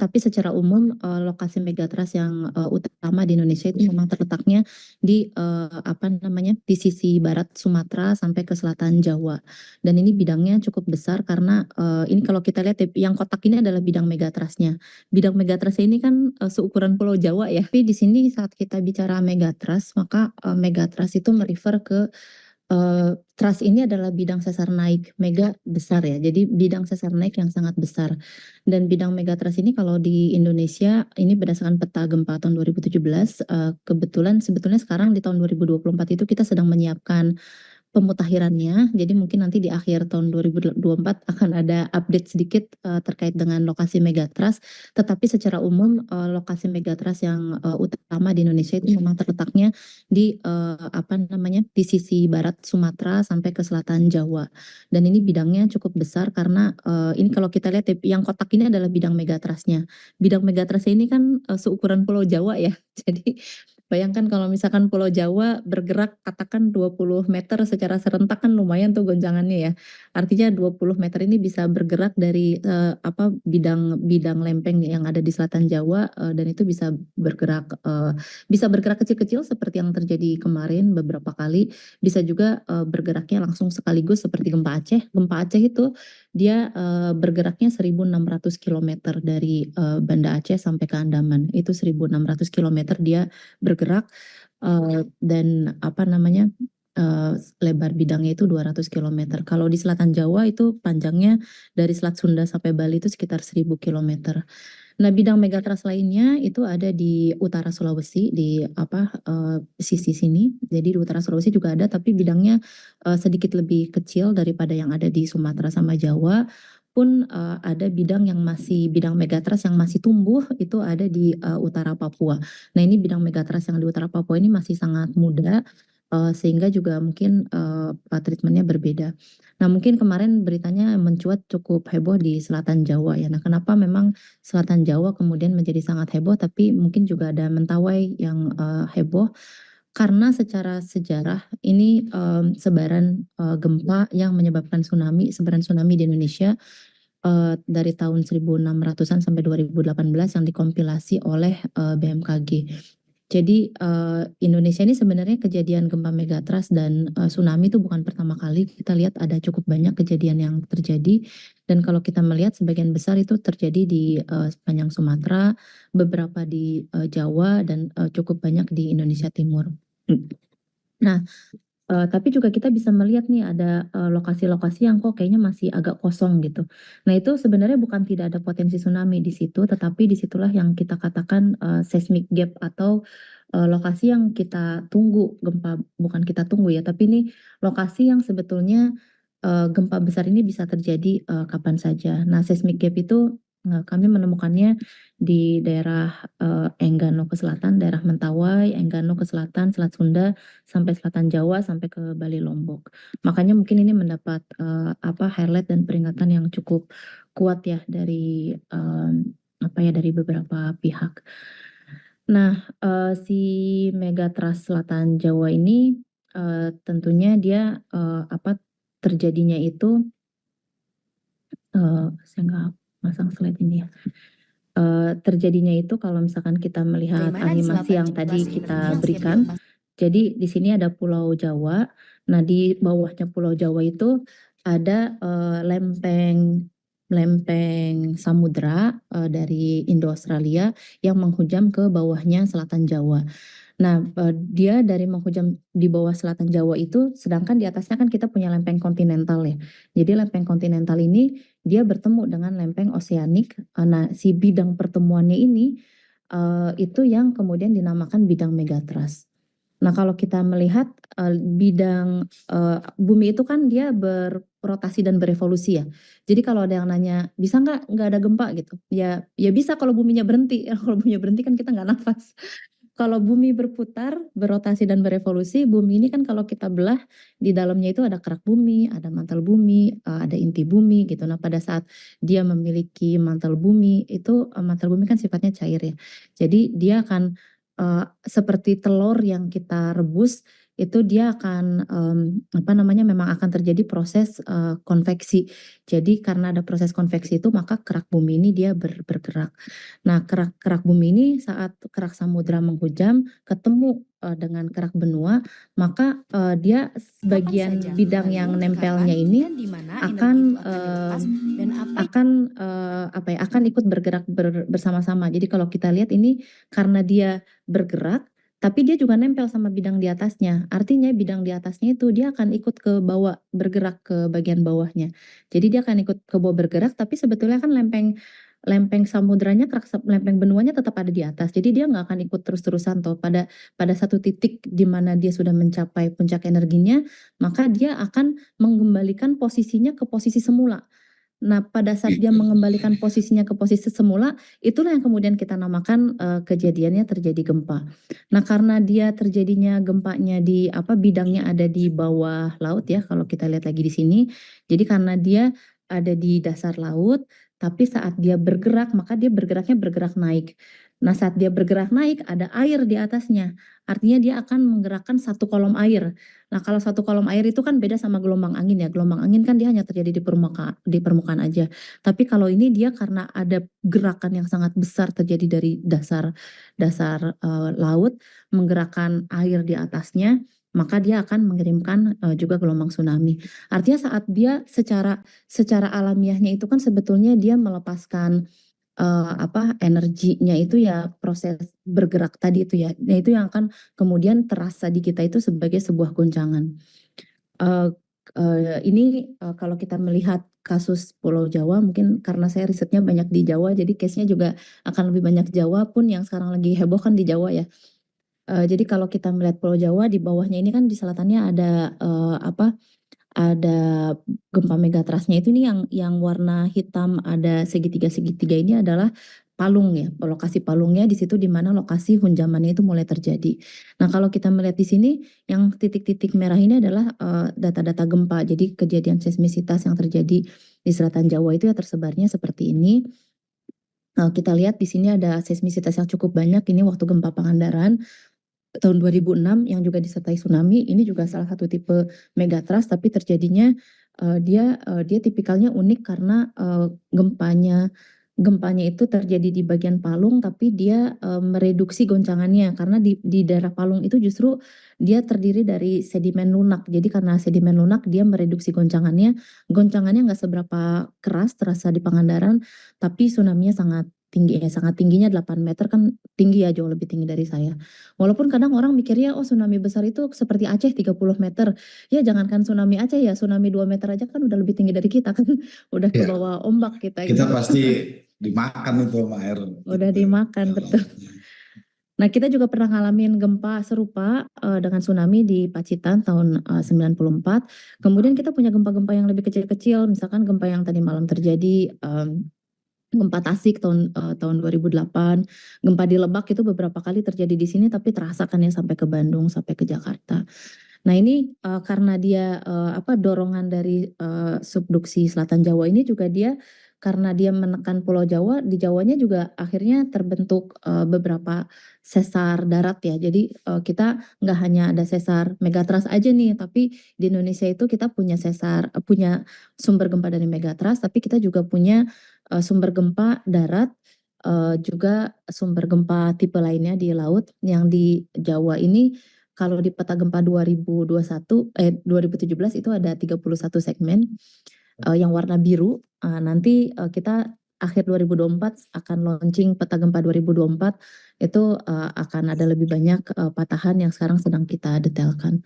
Tetapi secara umum, lokasi megatrust yang, utama di Indonesia itu memang terletaknya di, apa namanya, di sisi barat Sumatera sampai ke selatan Jawa. Dan ini bidangnya cukup besar karena, ini kalau kita lihat yang kotak ini adalah bidang megatrust-nya. Bidang megatrust ini kan, seukuran Pulau Jawa ya. Tapi di sini saat kita bicara megatrust, maka, megatrust itu merefer ke trust ini adalah bidang sesar naik, mega besar ya, jadi bidang sesar naik yang sangat besar. Dan bidang megatrust ini kalau di Indonesia, ini berdasarkan peta gempa tahun 2017, kebetulan sebetulnya sekarang di tahun 2024 itu kita sedang menyiapkan pemutakhirannya, jadi mungkin nanti di akhir tahun 2024 akan ada update sedikit, terkait dengan lokasi megatrust. Tetapi secara umum, lokasi megatrust yang, utama di Indonesia itu memang terletaknya di, apa namanya, di sisi barat Sumatera sampai ke selatan Jawa. Dan ini bidangnya cukup besar karena, ini kalau kita lihat yang kotak ini adalah bidang megatrust-nya. Bidang megatrust ini kan, seukuran Pulau Jawa ya. Jadi bayangkan kalau misalkan Pulau Jawa bergerak katakan 20 meter secara serentak kan lumayan tuh gonjangannya ya. Artinya 20 meter ini bisa bergerak dari, apa, bidang lempeng yang ada di selatan Jawa, dan itu bisa bergerak kecil-kecil seperti yang terjadi kemarin beberapa kali, bisa juga, bergeraknya langsung sekaligus seperti gempa Aceh. Gempa Aceh itu dia, bergeraknya 1.600 kilometer dari, Banda Aceh sampai ke Andaman, itu 1.600 kilometer dia bergerak, dan apa namanya, lebar bidangnya itu 200 kilometer. Kalau di selatan Jawa itu panjangnya dari Selat Sunda sampai Bali itu sekitar 1.000 kilometer. Nah, bidang megatrust lainnya itu ada di utara Sulawesi, di apa, sisi sini. Jadi di utara Sulawesi juga ada, tapi bidangnya, sedikit lebih kecil daripada yang ada di Sumatera sama Jawa. Pun, ada bidang megatrust yang masih tumbuh, itu ada di, utara Papua. Nah, ini bidang megatrust yang di utara Papua ini masih sangat muda, sehingga juga mungkin, treatment berbeda. Nah, mungkin kemarin beritanya mencuat cukup heboh di selatan Jawa ya. Nah, kenapa memang selatan Jawa kemudian menjadi sangat heboh, tapi mungkin juga ada Mentawai yang, heboh, karena secara sejarah ini, sebaran, gempa yang menyebabkan sebaran tsunami di Indonesia, dari tahun 1600-an sampai 2018 yang dikompilasi oleh, BMKG. Jadi, Indonesia ini sebenarnya kejadian gempa megatrust dan, tsunami itu bukan pertama kali, kita lihat ada cukup banyak kejadian yang terjadi, dan kalau kita melihat sebagian besar itu terjadi di, sepanjang Sumatera, beberapa di, Jawa, dan, cukup banyak di Indonesia Timur. Nah, tapi juga kita bisa melihat nih ada, lokasi-lokasi yang kok kayaknya masih agak kosong gitu. Nah, itu sebenarnya bukan tidak ada potensi tsunami di situ, tetapi di situlah yang kita katakan, seismic gap atau, lokasi yang kita tunggu gempa, bukan kita tunggu ya, tapi ini lokasi yang sebetulnya, gempa besar ini bisa terjadi, kapan saja. Nah, seismic gap itu, kami menemukannya di daerah, Enggano ke selatan, daerah Mentawai, Enggano ke selatan, Selat Sunda, sampai selatan Jawa, sampai ke Bali, Lombok. Makanya mungkin ini mendapat, apa, highlight dan peringatan yang cukup kuat ya dari, apa ya, dari beberapa pihak. Nah, si megatrust selatan Jawa ini, tentunya dia, apa, terjadinya itu, saya nggak masang slide ini ya. Terjadinya itu kalau misalkan kita melihat Bagaimana animasi yang selatan tadi Jawa kita Indonesia berikan, Mas? jadi di sini ada Pulau Jawa. Nah, di bawahnya Pulau Jawa itu ada, lempeng lempeng samudra, dari Indo-Australia yang menghujam ke bawahnya selatan Jawa. Nah, dia dari menghujam di bawah selatan Jawa itu, sedangkan di atasnya kan kita punya lempeng kontinental ya. Jadi lempeng kontinental ini dia bertemu dengan lempeng oseanik, nah si bidang pertemuannya ini, itu yang kemudian dinamakan bidang megatrust. Nah, kalau kita melihat, bumi itu kan dia berrotasi dan berevolusi ya. Jadi kalau ada yang nanya, "Bisa nggak ada gempa?" Gitu. Ya bisa kalau buminya berhenti, kalau buminya berhenti kan kita nggak nafas. Kalau bumi berputar, berotasi dan berevolusi, bumi ini kan kalau kita belah, di dalamnya itu ada kerak bumi, ada mantel bumi, ada inti bumi gitu. Nah, pada saat dia memiliki mantel bumi, itu, mantel bumi kan sifatnya cair ya. Jadi dia akan, seperti telur yang kita rebus, itu dia akan, apa namanya, memang akan terjadi proses, konveksi. Jadi karena ada proses konveksi itu maka kerak bumi ini dia bergerak. Nah, kerak bumi ini saat kerak samudra menghujam ketemu, dengan kerak benua, maka, dia Kapan bagian saja, bidang lalu yang kapan nempelnya ini dan di mana energi itu akan, akan dilepas dan apa apa ya, akan ikut bergerak bersama-sama. Jadi kalau kita lihat ini karena dia bergerak, tapi dia juga nempel sama bidang di atasnya. Artinya bidang di atasnya itu dia akan ikut ke bawah, bergerak ke bagian bawahnya. Jadi dia akan ikut ke bawah bergerak, tapi sebetulnya kan lempeng lempeng samudranya, lempeng benuanya tetap ada di atas. Jadi dia nggak akan ikut terus-terusan toh. Pada satu titik di mana dia sudah mencapai puncak energinya, maka dia akan mengembalikan posisinya ke posisi semula. Nah, pada saat dia mengembalikan posisinya ke posisi semula, itulah yang kemudian kita namakan, kejadiannya terjadi gempa. Nah, karena dia terjadinya gempanya di apa, bidangnya ada di bawah laut ya, kalau kita lihat lagi di sini. Jadi karena dia ada di dasar laut, tapi saat dia bergerak, maka dia bergerak naik. Nah, saat dia bergerak naik, ada air di atasnya. Artinya dia akan menggerakkan satu kolom air. Nah, kalau satu kolom air itu kan beda sama gelombang angin ya. Gelombang angin kan dia hanya terjadi di permukaan aja. Tapi kalau ini dia karena ada gerakan yang sangat besar terjadi dari dasar dasar laut menggerakkan air di atasnya, maka dia akan mengirimkan juga gelombang tsunami. Artinya saat dia secara alamiahnya itu kan sebetulnya dia melepaskan apa, energinya itu ya proses bergerak tadi itu ya. Nah, itu yang akan kemudian terasa di kita itu sebagai sebuah goncangan. Eee ini, kalau kita melihat kasus Pulau Jawa mungkin karena saya risetnya banyak di Jawa jadi case-nya juga akan lebih banyak Jawa pun yang sekarang lagi heboh kan di Jawa ya. Jadi kalau kita melihat Pulau Jawa di bawahnya ini kan di selatannya ada, apa, ada gempa megatrustnya itu nih yang warna hitam ada segitiga-segitiga ini adalah palung ya, lokasi palungnya di situ di mana lokasi hunjamannya itu mulai terjadi. Nah, kalau kita melihat di sini yang titik-titik merah ini adalah, data-data gempa. Jadi kejadian seismisitas yang terjadi di selatan Jawa itu ya tersebarnya seperti ini. Kita lihat di sini ada seismisitas yang cukup banyak, ini waktu gempa Pangandaran tahun 2006 yang juga disertai tsunami, ini juga salah satu tipe megatrust tapi terjadinya, dia tipikalnya unik karena, gempanya itu terjadi di bagian palung tapi dia, mereduksi goncangannya karena di daerah palung itu justru dia terdiri dari sedimen lunak. Jadi karena sedimen lunak dia mereduksi goncangannya nggak seberapa keras terasa di Pangandaran, tapi tsunami-nya sangat tinggi ya, sangat tingginya 8 meter kan tinggi ya, jauh lebih tinggi dari saya. Walaupun kadang orang mikirnya, oh tsunami besar itu seperti Aceh 30 meter. Ya jangankan tsunami Aceh ya, tsunami 2 meter aja kan udah lebih tinggi dari kita kan. Udah ke Ya, bawah ombak kita kita gitu. pasti dimakan itu sama air Udah itu dimakan, betul. dalamnya. Nah, kita juga pernah ngalamin gempa serupa, dengan tsunami di Pacitan tahun, 94. Kemudian kita punya gempa-gempa yang lebih kecil-kecil, misalkan gempa yang tadi malam terjadi, gempa Tasik tahun 2008, gempa di Lebak itu beberapa kali terjadi di sini tapi terasa kan ya sampai ke Bandung, sampai ke Jakarta. Nah ini, karena dia, apa, dorongan dari, subduksi Selatan Jawa ini juga dia karena dia menekan Pulau Jawa, di Jawanya juga akhirnya terbentuk, beberapa sesar darat ya. Jadi, kita nggak hanya ada sesar megatrust aja nih, tapi di Indonesia itu kita punya sumber gempa dari megatrust, tapi kita juga punya, sumber gempa darat, juga sumber gempa tipe lainnya di laut, yang di Jawa ini kalau di peta gempa 2017 itu ada 31 segmen, yang warna biru, nanti, kita akhir 2024 akan launching peta gempa 2024 itu, akan ada lebih banyak, patahan yang sekarang sedang kita detailkan.